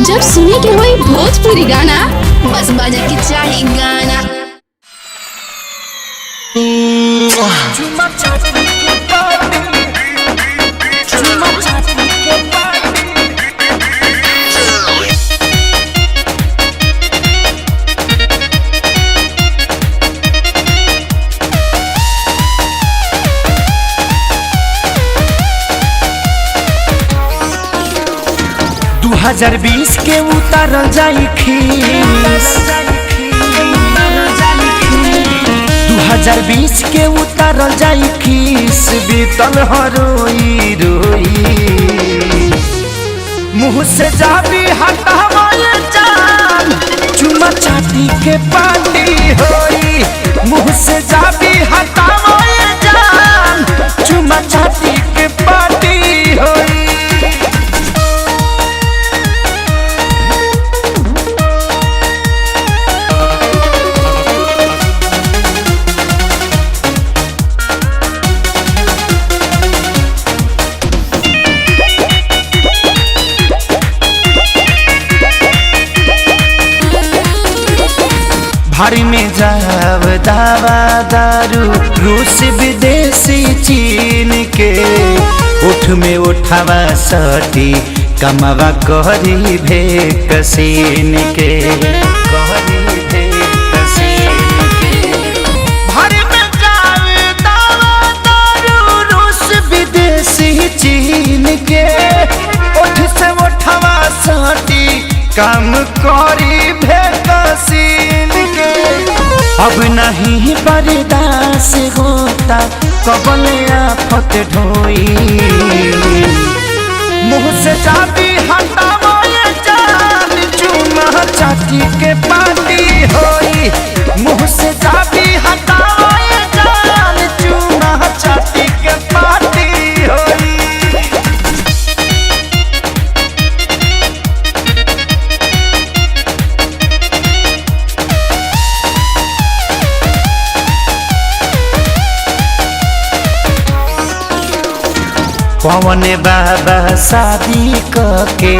जब सुने के होई भोजपुरी गाना बस बजे के चाही गाना। दू 2020 के उतारल जाई खीस, 2020 के उतारल जाई खीस, बीतल रोई रोई मुँह से जाबी हटावे जान, चुमा चाटी के पार्टी होई। मुँह से जाबी हटावे जान, चुमा चाटी के पार्टी होई। भारी में जाव दावा दारू, रूस विदेशी चीन के, उठ में उठावा सटी कमावा कहरी भे कसीन के, कहरी भे कसीन के। भारी में जाव दावा दारू, रूस विदेशी चीन के, उठ से उठावा सटी काम करी भे कसीन के। अब नहीं बर्दाश्त होता कबल आफत ढोई, मुँह से जाबी हटावे जान, चुमा चाटी के पार्टी होई। मुँह से जाबी हटावे जान, चुमा चाटी के पार्टी होई। पवन बाबा शादी के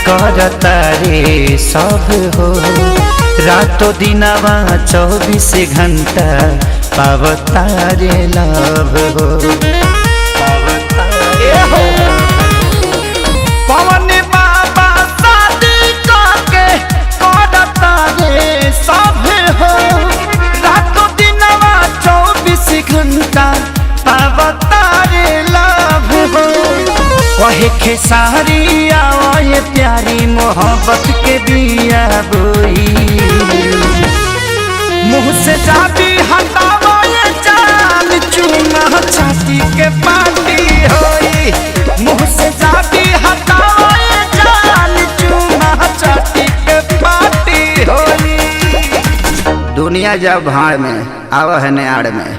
करता रे सब हो, रातों दिनवा 24 घंटा पावता रे लव हो, पवन बाबा शादी के करता रे सब हो, रातों दिनवा 24 घंटा पावता रे लव हो। कहे खेसारी आवाए प्यारी मोहब्बत के दिया बोई, मुँह से जाबी हटावे जान, चुमा चाटी के पार्टी होई। मुँह से जाबी हटावे जान, चुमा चाटी के पार्टी होई। दुनिया जब भाड़ में आवा है नाड़ में।